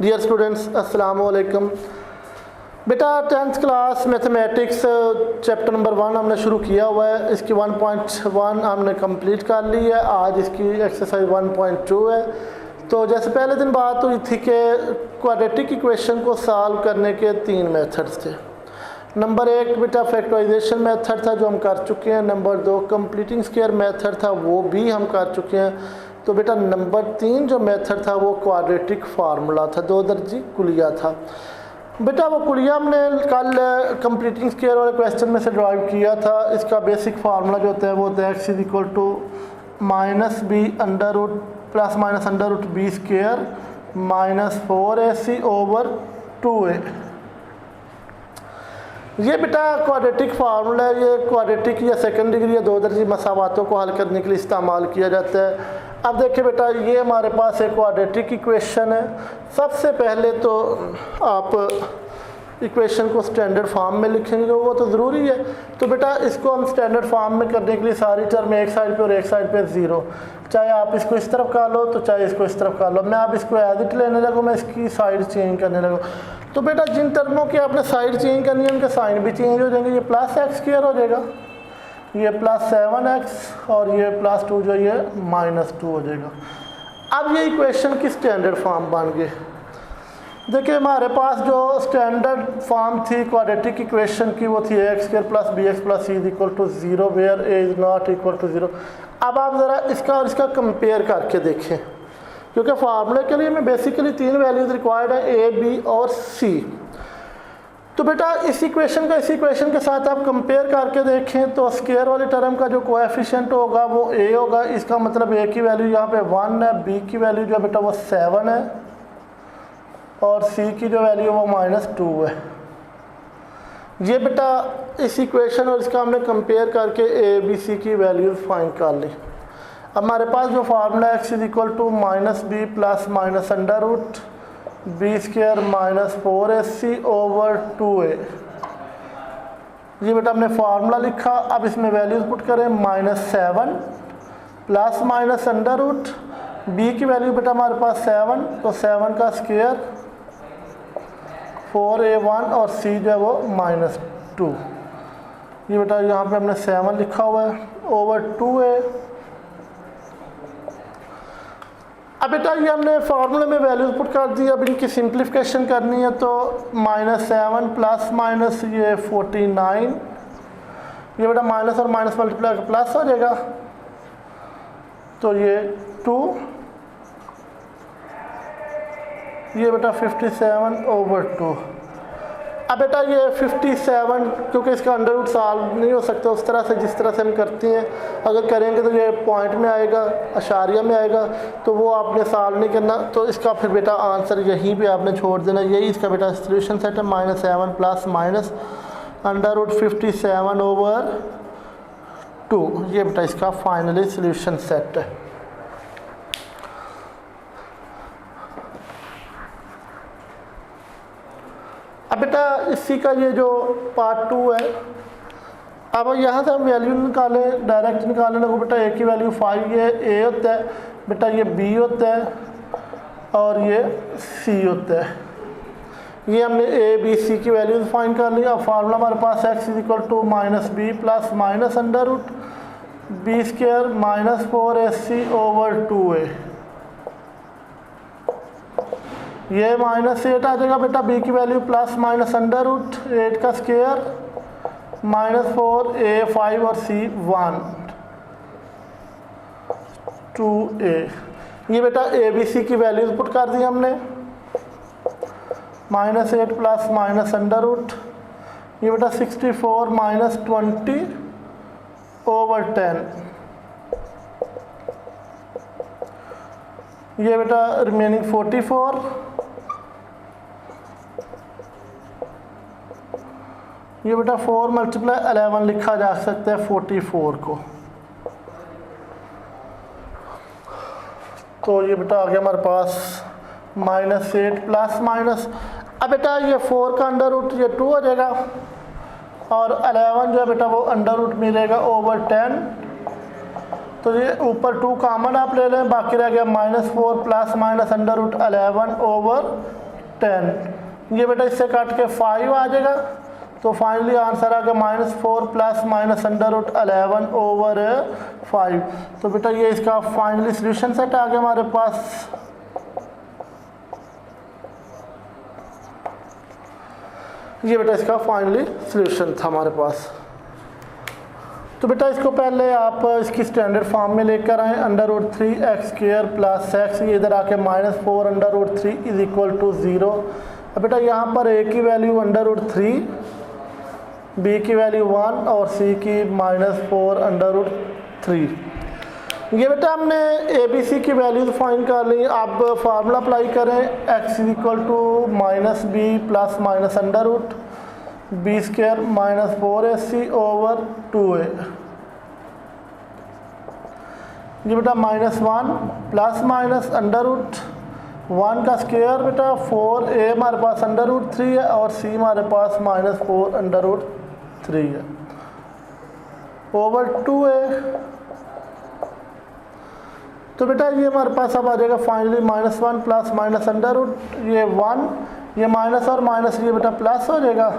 Dear students, अस्सलाम वालेकुम। बेटा 10th class mathematics chapter number 1 हमने शुरू किया हुआ है। इसकी 1.1 हमने कंप्लीट कर ली है। आज इसकी एक्सरसाइज 1.2 है। तो जैसे पहले दिन बात हुई थी कि क्वाड्रेटिक इक्वेशन को सॉल्व करने के 3 मेथड्स थे। नंबर 1 बेटा फैक्टराइजेशन मेथड था जो हम कर चुके हैं। नंबर 2 कंप्लीटिंग स्क्वायर मेथड था, वो भी हम कर चुके हैं। तो बेटा नंबर 3 जो मेथड था वो क्वाड्रेटिक फार्मूला था, 2 दर्जी कुलिया था। बेटा वो कुलिया हमने कल कंप्लीटिंग स्क्वायर वाले क्वेश्चन में से ड्राइव किया था। इसका बेसिक फार्मूला जो होता है वो होता है x is equal to minus b under root plus minus under root B square minus 4ac over 2a। ये बेटा क्वाड्रेटिक फार्मूला है। ये क्वाड्रेटिक या सेकंड डिग्री या 2 दर्जी मसावातों को हल करने के लिए इस्तेमाल किया जाता है। अब देखिए बेटा, ये हमारे पास एक क्वाड्रेटिक इक्वेशन है। सबसे पहले तो आप इक्वेशन को स्टैंडर्ड फॉर्म में लिखेंगे, वो तो ज़रूरी है। तो बेटा इसको हम स्टैंडर्ड फॉर्म में करने के लिए सारी टर्म एक साइड पे और एक साइड पे 0, चाहे आप इसको इस तरफ कर लो तो चाहे इसको इस तरफ कर लो। मैं आप इसको एज इट लेने लगूँ, मैं इसकी साइड चेंज करने लगूँ। तो बेटा जिन टर्मों की आपने साइड चेंज करनी है उनके साइन भी चेंज हो जाएंगे। ये प्लस एक्स स्क्वायर हो जाएगा, ये प्लस 7x और ये प्लस 2 जो ये माइनस 2 हो जाएगा। अब ये इक्वेशन की स्टैंडर्ड फॉर्म बन गई। देखिए हमारे पास जो स्टैंडर्ड फॉर्म थी क्वाड्रेटिक इक्वेशन की वो थी x square plus b x plus c is equal to 0 where a is not equal to 0। अब आप ज़रा इसका और इसका कंपेयर करके देखें, क्योंकि फार्मूले के लिए में बेसिकली 3 वैल्यूज़ रिक्वायर्ड है, ए बी और सी। तो बेटा इस इक्वेशन का इस इक्वेशन के साथ आप कंपेयर करके देखें तो स्क्वायर वाली टर्म का जो कोएफिशिएंट होगा वो a होगा। इसका मतलब a की वैल्यू यहाँ पे 1 है, b की वैल्यू जो बेटा वो 7 है और c की जो वैल्यू वो -2 है। ये बेटा इस इक्वेशन और इसका हमने कंपेयर करके a b c की वैल्यूज फाइंड कर ली। अब हमारे पास जो formula x is equal to minus B plus minus under root B square minus 4ac over 2a। ये बेटा हमने फार्मूला लिखा। अब इसमें वैल्यूज पुट करें, -7 plus minus under root b की वैल्यू बेटा हमारे पास 7, तो 7 का स्क्वायर 4a1 और c जो है वो -2। ये बेटा यहाँ पे हमने 7 लिखा हुआ है ओवर 2a। अब बेटा ये हमने फार्मूले में वैल्यूज पुट कर दी। अब इनकी सिंप्लीफिकेशन करनी है तो -7 प्लस माइनस ये 49, ये बेटा माइनस और माइनस मल्टीप्लाई का प्लस हो जाएगा, तो ये 2, ये बेटा 57 ओवर 2। अब बेटा ये 57 क्योंकि इसका अंडर रूट सॉल्व नहीं हो सकता उस तरह से जिस तरह से हम करते हैं। अगर करेंगे तो ये पॉइंट में आएगा, अशारिया में आएगा, तो वो आपने सॉल्व नहीं करना। तो इसका फिर बेटा आंसर यहीं पे आपने छोड़ देना। यही इसका बेटा सोल्यूशन सेट है, -7 plus minus under root 57 over 2। ये बेटा इसका फाइनली सोल्यूशन सेट है। अब बेटा इसी का ये जो पार्ट 2 है। अब यहाँ से हम वैल्यू निकालें, डायरेक्ट निकालने लगो। बेटा a की वैल्यू 5, ये a होता है, बेटा ये b होता है और ये c होता है। ये हमने a b c की वैल्यूज फाइंड कर लिया। अब फार्मूला हमारे पास x is equal to minus B plus minus under root B square minus 4ac over 2a। ये -8 आ जाएगा बेटा, b की value plus minus under root 8 का स्क्वायर -4a 5 और c 1 2a। ये बेटा a b c की वैल्यूज पुट कर दी हमने, -8 प्लस माइनस अंडर रूट, ये बेटा 64 माइनस 20 ओवर 10। ये बेटा रिमेनिंग 44, ये बेटा 4 मल्टीप्लाई 11 लिखा जा सकता है 44 को। तो ये बेटा आ गया हमारे पास -8 प्लस माइनस। अब बेटा ये 4 का अंडर रूट ये 2 हो जाएगा और 11 जो है बेटा वो अंडर रूट मिलेगा ओवर 10। तो ये ऊपर 2 कॉमन आप ले लें, बाकी रह गया -4 plus minus under root 11 over 10। ये बेटा इससे काट के 5 आ जाएगा, तो फाइनली आंसर आ गया -4 प्लस माइनस √11 ओवर 5। तो बेटा ये इसका फाइनली सॉल्यूशन सेट आ गया हमारे पास। ये बेटा इसका फाइनली सॉल्यूशन था हमारे पास। तो बेटा इसको पहले आप इसकी स्टैंडर्ड फॉर्म में लेकर आए, √3x² प्लस x, ये इधर आके -4 √3 इज इक्वल टू 0। अब बेटा यहाँ पर a की वैल्यू √3, b की वैल्यू 1 और c की -4 √3। ये बेटा हमने ABC की वैल्यूज फाइंड कर ली। आप फार्मूला अप्लाई करें, x is equal to -b plus minus √b² -4ac over 2a। ये बेटा -1 प्लस माइनस √1 का स्क्वायर बेटा 4a हमारे पास √3 है और c हमारे पास -4 √3 है ओवर 2a। तो बेटा ये हमारे पास अब आ जाएगा फाइनली -1 प्लस माइनस ये 1, ये माइनस और माइनस ये बेटा प्लस हो जाएगा,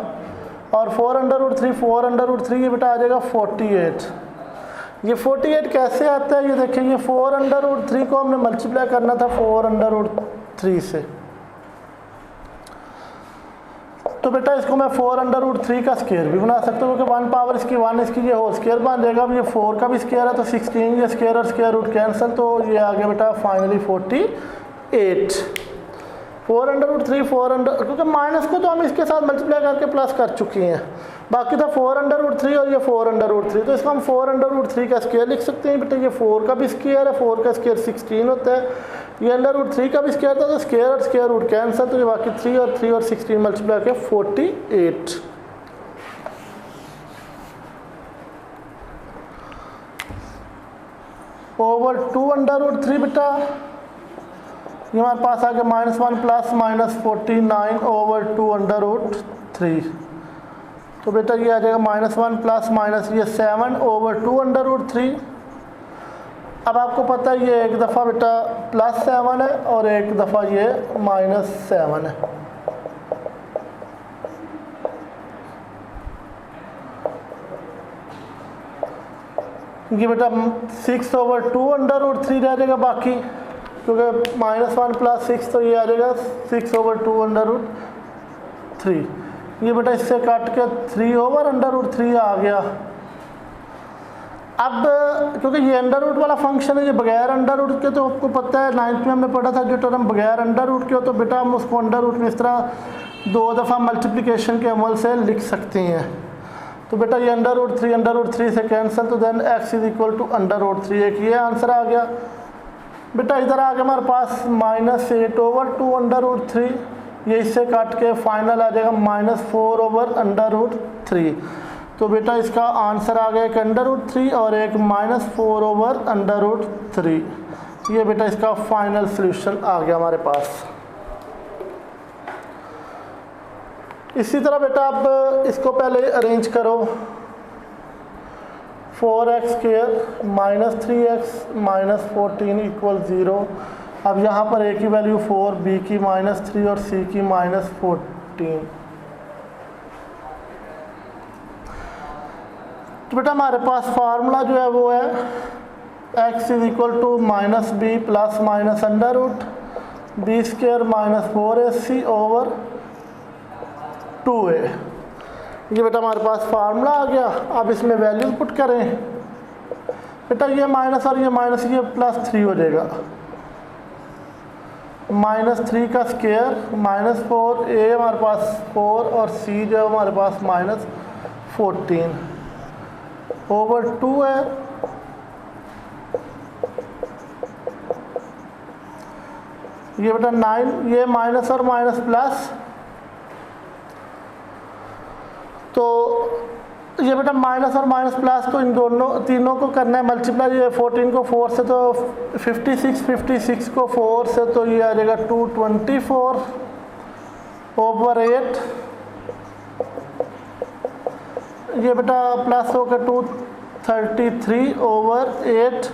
और 4 √3 ये बेटा आ जाएगा 48। ये 48 कैसे आता है, ये देखें, ये 4 √3 को हमने मल्टीप्लाई करना था 4 √3 से। तो बेटा इसको मैं 4 √3 का स्क्वायर भी बना सकता हूँ, क्योंकि 1 पावर इसकी 1 इसकी ये होल स्क्वायर बन जाएगा। अब ये 4 का भी स्क्वायर है तो 16, ये स्क्वायर और स्क्वायर रूट कैंसिल, तो ये आ गया बेटा फाइनली 48। 4 √3 क्योंकि माइनस को तो हम इसके साथ मल्टीप्लाई करके प्लस कर चुके हैं, बाकी था 4 √3 और ये 4 √3, तो इसको हम 4 √3 का स्क्वायर लिख सकते हैं। बेटा ये 4 का भी स्क्वायर है, 4 का स्क्वायर 16 होता है, ये √3 का भी स्क्वायर था, तो स्क्वायर और स्क्वायर रूट कैंसिल, तो ये बाकी 3 और 16 मल्टीप्लाई करके 48। ओवर 2 √3 बेटा ये हमारे पास आ गया -1 प्लस माइनस 49 ओवर 2 √3। तो बेटा ये आ जाएगा -1 प्लस माइनस ये 7 ओवर 2 √3। अब आपको पता है ये एक दफ़ा बेटा +7 है और एक दफ़ा ये -7 है। ये बेटा 6 ओवर 2 √3 रह जाएगा बाकी, क्योंकि -1 प्लस 6 तो ये आ जाएगा 6 ओवर 2 √3। ये बेटा इससे काट के 3 ओवर √3 आ गया। अब क्योंकि ये अंडर रूट वाला फंक्शन है, ये बगैर अंडर रूट के, तो आपको पता है 9th में हमने पढ़ा था जो टर्म बगैर अंडर रूट के हो तो बेटा हम उसको अंडर रूट में इस तरह 2 दफ़ा मल्टीप्लिकेशन के अमल से लिख सकते हैं। तो बेटा ये √3 से कैंसिल, तो then x is equal to √3। एक ये आंसर आ गया। बेटा इधर आ गया हमारे पास -8 ओवर 2 √3, ये इससे काट के फाइनल आ जाएगा -4 ओवर √3। तो बेटा इसका आंसर आ गया एक √3 और एक -4 ओवर √3। ये बेटा इसका फाइनल सॉल्यूशन आ गया हमारे पास। इसी तरह बेटा अब इसको पहले अरेंज करो, 4x² -3x -14 = 0। अब यहाँ पर a की वैल्यू 4, b की -3 और c की -14। तो बेटा हमारे पास फार्मूला जो है वो है x is equal to -b plus minus √b² -4ac over 2a। ये बेटा हमारे पास फार्मूला आ गया। अब इसमें वैल्यू पुट करें, बेटा ये माइनस और ये माइनस ये +3 हो जाएगा, -3 का स्क्वायर -4, a हमारे पास 4 और c जो है हमारे पास -14 ओवर 2 है। ये बेटा 9, ये माइनस और माइनस प्लस, तो ये बेटा माइनस और माइनस प्लस, तो इन तीनों को करना है मल्टीप्लाई। ये 14 को 4 से तो 56 को 4 से तो ये आ जाएगा 224 ओवर 8। ये बेटा प्लस होकर 233 ओवर 8।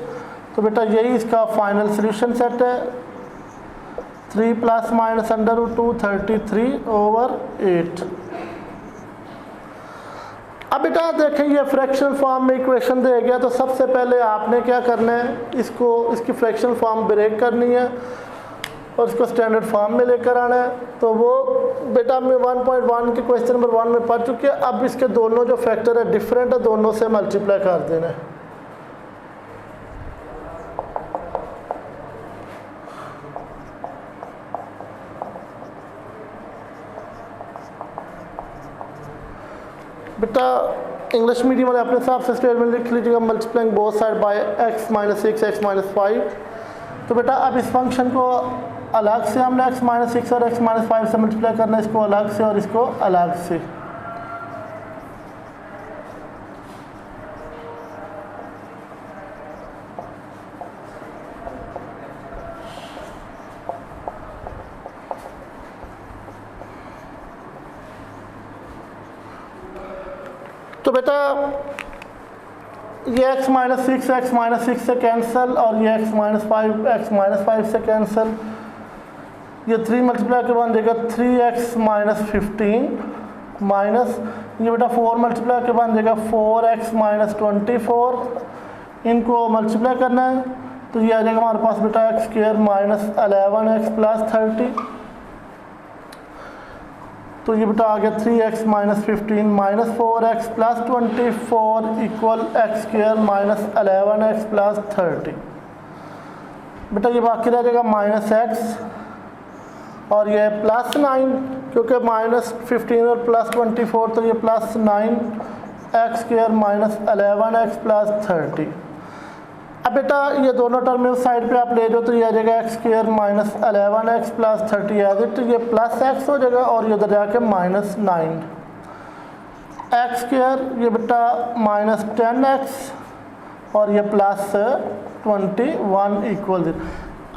तो बेटा यही इसका फाइनल सॉल्यूशन सेट है, 3 प्लस माइनस √2 33/8। अब बेटा देखें ये फ्रैक्शनल फॉर्म में इक्वेशन दे गया, तो सबसे पहले आपने क्या करना है, इसकी फ्रैक्शनल फॉर्म ब्रेक करनी है और इसको स्टैंडर्ड फॉर्म में लेकर आना है। तो वो बेटा हमने 1.1 के क्वेश्चन नंबर 1 में पढ़ चुके हैं। अब इसके दोनों जो फैक्टर है डिफरेंट है, दोनों से मल्टीप्लाई कर देना है। बेटा इंग्लिश मीडियम वाले अपने हिसाब से स्टेटमेंट लिख लीजिएगा, multiplying both side by x - 6 x - 5। तो बेटा अब इस फंक्शन को अलग से हमने x - 6 और x - 5 से मल्टीप्लाई करना है, इसको अलग से और इसको अलग से। तो बेटा ये x - 6 x - 6 से कैंसिल और ये x - 5 से कैंसिल। ये 3 मल्टीप्लाई के बाद देगा 3x - 15 माइनस ये बेटा 4 मल्टीप्लाई के बाद देगा 4x - 24। इनको मल्टीप्लाई करना है तो ये आ जाएगा हमारे पास बेटा x² - 11x + 30। तो ये बेटा आ गया 3x - 15 - 4x + 24 = x² - 11x + 30। बेटा ये बाकी रह जाएगा -x और ये +9, क्योंकि -15 और +24 तो ये +9 x² - 11x + 30। अब बेटा ये दोनों टर्म उस साइड पे आप ले जाओ तो ये आ जाएगा x² - 11x + 30 एज इट, ये +x हो जाएगा और ये उधर जाके -9 x² ये बेटा -10x और ये +21 = 0।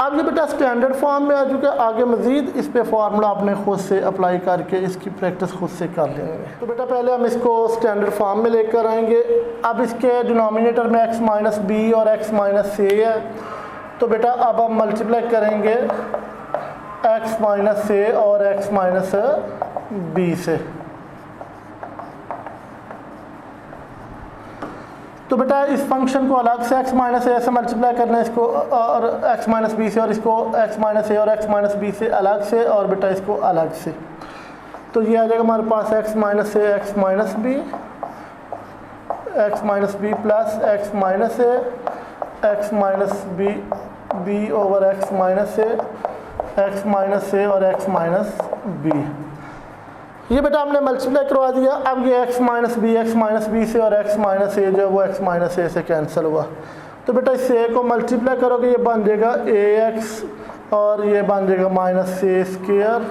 अब ये बेटा स्टैंडर्ड फॉर्म में आ चुका है। आगे मज़ीद इस पे फार्मूला आपने खुद से अप्लाई करके इसकी प्रैक्टिस खुद से कर लेंगे। तो बेटा पहले हम इसको स्टैंडर्ड फॉर्म में लेकर आएंगे। अब इसके डिनोमिनेटर में x - b और x - a है, तो बेटा अब हम मल्टीप्लाई करेंगे x - a और x - b से। तो बेटा इस फंक्शन को अलग से x - a से मल्टीप्लाई करना है, इसको और x - b से, और इसको x - a और x - b से अलग से, और बेटा इसको अलग से। तो ये आ जाएगा हमारे पास x - a x - b, x - b plus x - a x - b/x - a और x - b। ये बेटा हमने मल्टीप्लाई करवा दिया। अब ये x - b से और x - a जो है वो x - a से कैंसिल हुआ। तो बेटा इस a को मल्टीप्लाई करोगे, ये बन जाएगा ax और ये बन जाएगा -a²।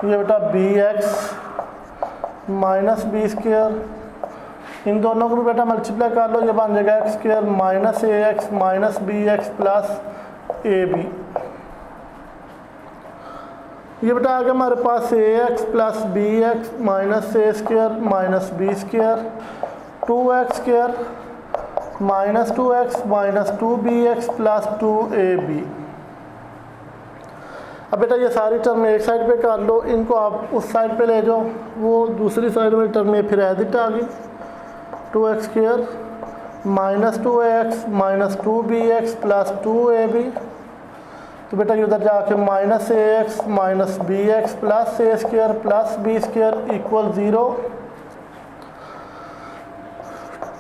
ये बेटा bx -b², इन दोनों को भी बेटा मल्टीप्लाई कर लो, ये बन जाएगा x² - ax -bx + ab। ये बेटा आ गया हमारे पास ax + bx -a² - b², 2x² -2x -2bx + 2ab। अब बेटा ये सारी टर्म एक साइड पे कर लो, इनको आप उस साइड पे ले जाओ, वो दूसरी साइड में टर्म में फिर एडिट आ गई 2x² -2ax -2bx + 2ab। तो बेटा ये उधर जाके -ax -bx + a² + b² = 0।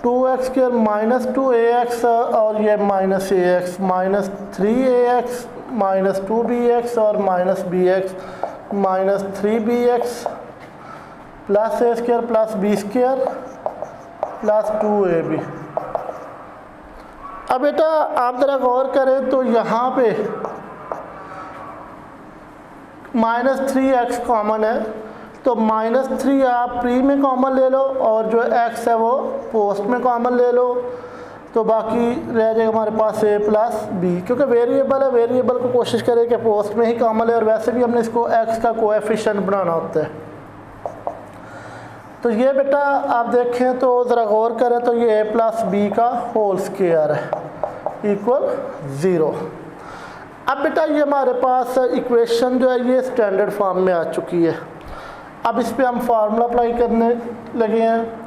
2x² -2ax और ये -ax -3ax -2bx और -bx -3bx + a² + b² + 2ab। अब बेटा आप ज़रा गौर करें तो यहाँ पे -3x कॉमन है, तो -3 आप प्री में कॉमन ले लो और जो x है वो पोस्ट में कॉमन ले लो, तो बाकी रह जाएगा हमारे पास a + b। क्योंकि वेरिएबल है, वेरिएबल को कोशिश करें कि पोस्ट में ही कॉमन ले, और वैसे भी हमने इसको x का कोएफिशिएंट बनाना होता है। तो ये बेटा आप देखें तो ज़रा गौर करें तो ये a + b का होल स्क्वायर है = 0। अब बेटा ये हमारे पास इक्वेशन जो है ये स्टैंडर्ड फॉर्म में आ चुकी है। अब इस पे हम फार्मूला अप्लाई करने लगे हैं।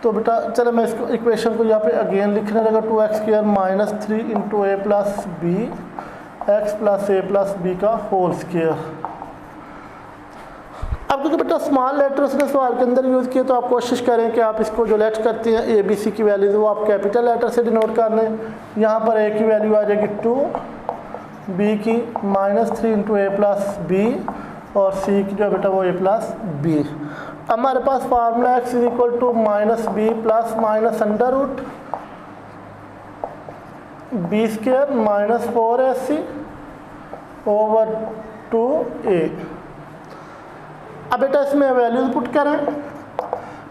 तो बेटा चलो मैं इसको इक्वेशन को यहाँ पे अगेन लिखने लगा 2x² minus 3 into a plus b x plus A plus b का होल स्क्वायर। अब क्योंकि बेटा स्मॉल लेटर्स ने सवाल के अंदर यूज़ किए तो आप कोशिश करें कि आप इसको जो लेट करते हैं ए बी सी की वैल्यूज वो आप कैपिटल लेटर से डिनोट कर लें। यहाँ पर ए की वैल्यू आ जाएगी 2, बी की -3 इंटू ए प्लस बी और सी की जो है बेटा वो ए प्लस बी। हमारे पास formula x is equal to minus B plus minus under root B square minus 4ac over 2a। अब बेटा इसमें वैल्यूज पुट करें,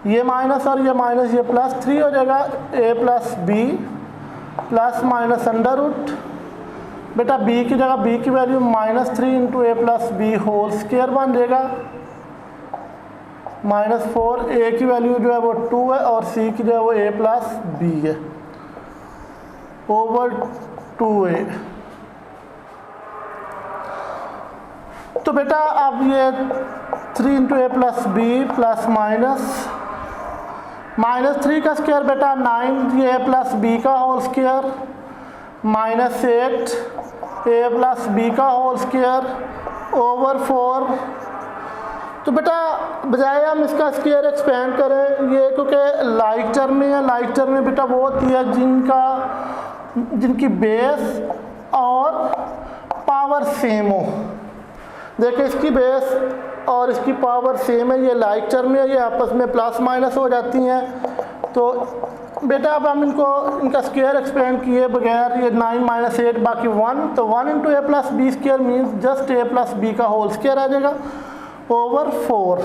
ये माइनस और ये माइनस, ये प्लस 3 हो जाएगा a plus b plus minus under root बेटा b की जगह b की value -3 into a plus b whole square बन जाएगा -4, a की वैल्यू जो है वो 2 है और c की जो है वो a प्लस बी है ओवर 2a। तो बेटा अब ये 3 into a plus b plus -3 का स्क्वायर बेटा 9 ये a प्लस बी का होल स्क्वायर -8 ए प्लस बी का होल स्क्वायर ओवर 4। तो बेटा बजाय हम इसका स्क्वायर एक्सपेंड करें, ये क्योंकि लाइक टर्म में है, लाइक टर्म में बेटा वो होती है जिनकी बेस और पावर सेम हो। देखिए इसकी बेस और इसकी पावर सेम है, ये लाइक टर्म में है, ये आपस में प्लस माइनस हो जाती हैं। तो बेटा अब हम इनका स्क्वायर एक्सपेंड किए बगैर ये 9 - 8 बाकी 1, तो 1 into a plus b square means just a plus b का होल स्क्वायर आ जाएगा ओवर 4।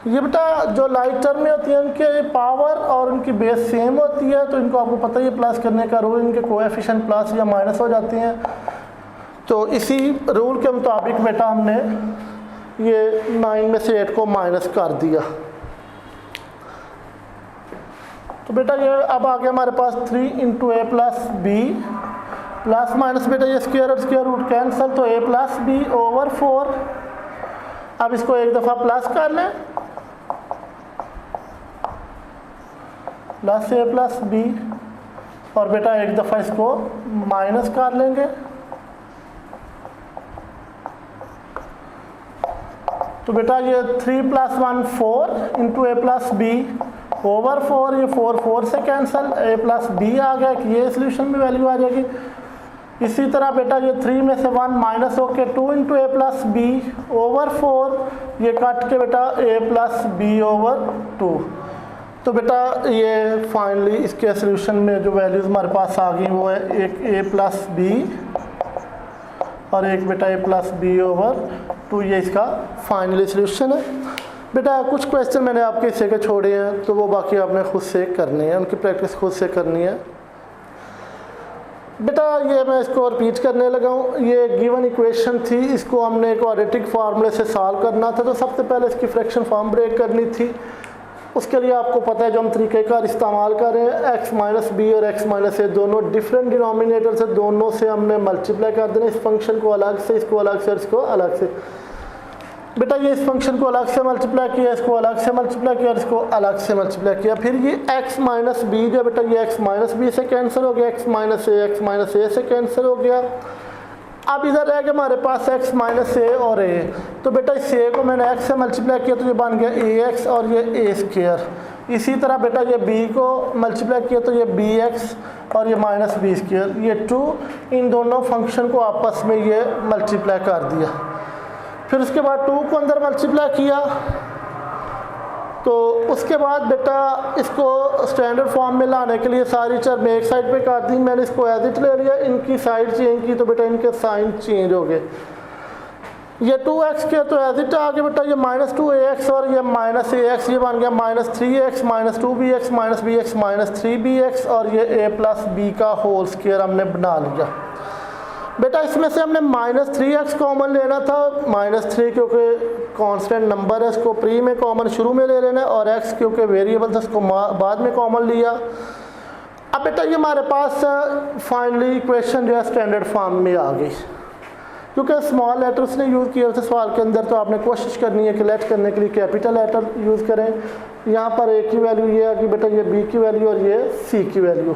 ये बेटा जो लाइक टर्म में होती है उनके पावर और उनकी बेस सेम होती है, तो इनको आपको पता ही है प्लस करने का रूल, इनके कोएफिशिएंट प्लस या माइनस हो जाते हैं। तो इसी रूल के मुताबिक बेटा हमने ये 9 में से 8 को माइनस कर दिया। तो बेटा ये अब आ गया हमारे पास 3 into a plus b plus minus बेटा ये स्क्वायर और स्क्वायर रूट कैंसिल, तो ए प्लस बी ओवर 4। अब इसको एक दफ़ा प्लस कर लें, प्लस ए प्लस बी, और बेटा एक दफ़ा इसको माइनस कर लेंगे। तो बेटा ये 3 + 1 4 into a plus B over 4, ये 4 से कैंसिल, ए प्लस बी आ गया कि ये सोल्यूशन में वैल्यू आ जाएगी। इसी तरह बेटा ये 3 में से 1 माइनस होके 2 into a plus B over 4, ये कट के बेटा ए प्लस बी ओवर 2। तो बेटा ये फाइनली इसके सोल्यूशन में जो वैल्यूज़ हमारे पास आ गई वो है एक ए प्लस बी और एक बेटा ए प्लस बी ओवर 2, ये इसका फाइनली सोल्यूशन है। बेटा कुछ क्वेश्चन मैंने आपके हिस्से के छोड़े हैं तो वो बाकी आपने खुद से करनी है, उनकी प्रैक्टिस खुद से करनी है। बेटा ये मैं इसको रिपीट करने लगा हूँ, ये गिवन इक्वेशन थी, इसको हमने क्वाड्रेटिक फार्मूले से सॉल्व करना था। तो सबसे पहले इसकी फ्रैक्शन फॉर्म ब्रेक करनी थी। उसके लिए आपको पता है जो हम तरीक़ेकार इस्तेमाल कर रहे हैं, x माइनस बी और x माइनस ए दोनों डिफरेंट डिनोमिनेटर से, दोनों से हमने मल्टीप्लाई कर देना, इस फंक्शन को अलग से, इसको अलग से और इसको अलग से। बेटा ये इस फंक्शन को अलग से मल्टीप्लाई किया, इसको अलग से मल्टीप्लाई किया और इसको अलग से मल्टीप्लाई किया। फिर ये x माइनस बी जो बेटा ये x माइनस बी से कैंसिल हो गया, x माइनस ए से कैंसिल हो गया। अब इधर रह गया हमारे पास x माइनस ए और a, तो बेटा इस a को मैंने x से मल्टीप्लाई किया तो ये बन गया ax और ये a स्क्वायर। इसी तरह बेटा ये b को मल्टीप्लाई किया तो ये bx और ये माइनस बी स्क्वायर, ये 2 इन दोनों फंक्शन को आपस में ये मल्टीप्लाई कर दिया। फिर उसके बाद 2 को अंदर मल्टीप्लाई किया, तो उसके बाद बेटा इसको स्टैंडर्ड फॉर्म में लाने के लिए सारी टर्म एक साइड पे कर दी, मैंने इसको एज इट ले लिया, इनकी साइड चेंज की तो बेटा इनके साइन चेंज हो गए। ये 2x के तो एज इट आ गया बेटा, ये -2ax और ये -ax, ये बन गया -3x -2bx -bx -3bx और ये a प्लस b का होल स्क्वायर हमने बना लिया। बेटा इसमें से हमने -3x कॉमन लेना था, -3 क्योंकि कांस्टेंट नंबर है इसको प्री में कॉमन शुरू में ले लेना है, और x क्योंकि वेरिएबल था इसको बाद में कॉमन लिया। अब बेटा ये हमारे पास फाइनली इक्वेशन जो है स्टैंडर्ड फॉर्म में आ गई, क्योंकि स्मॉल लेटर्स ने यूज़ किए थे सवाल के अंदर, तो आपने कोशिश करनी है कि लेट करने के लिए कैपिटल लेटर यूज़ करें। यहाँ पर ए की वैल्यू ये है कि बेटा ये बी की वैल्यू और ये सी की वैल्यू,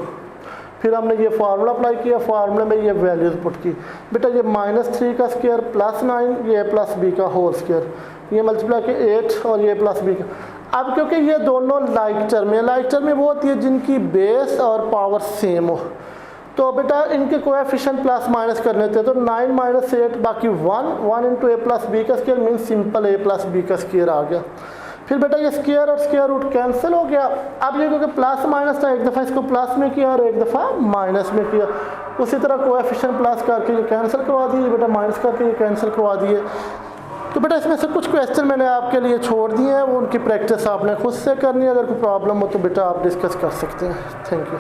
फिर हमने ये फार्मूला अप्लाई किया, फार्मूले में ये वैल्यूज पुट की। बेटा ये -3 का स्क्वायर +9 ये प्लस बी का होल स्क्वायर, ये मल्टीप्लाई के 8 और ये प्लस बी का। अब क्योंकि ये दोनों लाइक टर्म है, लाइक टर्म में वो होती है जिनकी बेस और पावर सेम हो, तो बेटा इनके कोएफिशिएंट प्लस माइनस करने थे, तो 9 - 8 बाकी 1 इंटू ए प्लस बी का स्क्वायर मीन सिंपल ए प्लस बी का स्क्वायर आ गया। फिर बेटा ये स्क्वायर और स्क्वायर रूट कैंसिल हो गया। अब ये क्योंकि प्लस माइनस था, एक दफ़ा इसको प्लस में किया और एक दफ़ा माइनस में किया, उसी तरह कोएफिशिएंट प्लस करके ये कैंसिल करवा दिए, बेटा माइनस करके ये कैंसिल करवा दिए। तो बेटा इसमें से कुछ क्वेश्चन मैंने आपके लिए छोड़ दिए हैं, वो उनकी प्रैक्टिस आपने खुद से करनी है। अगर कोई प्रॉब्लम हो तो बेटा आप डिस्कस कर सकते हैं। Thank you.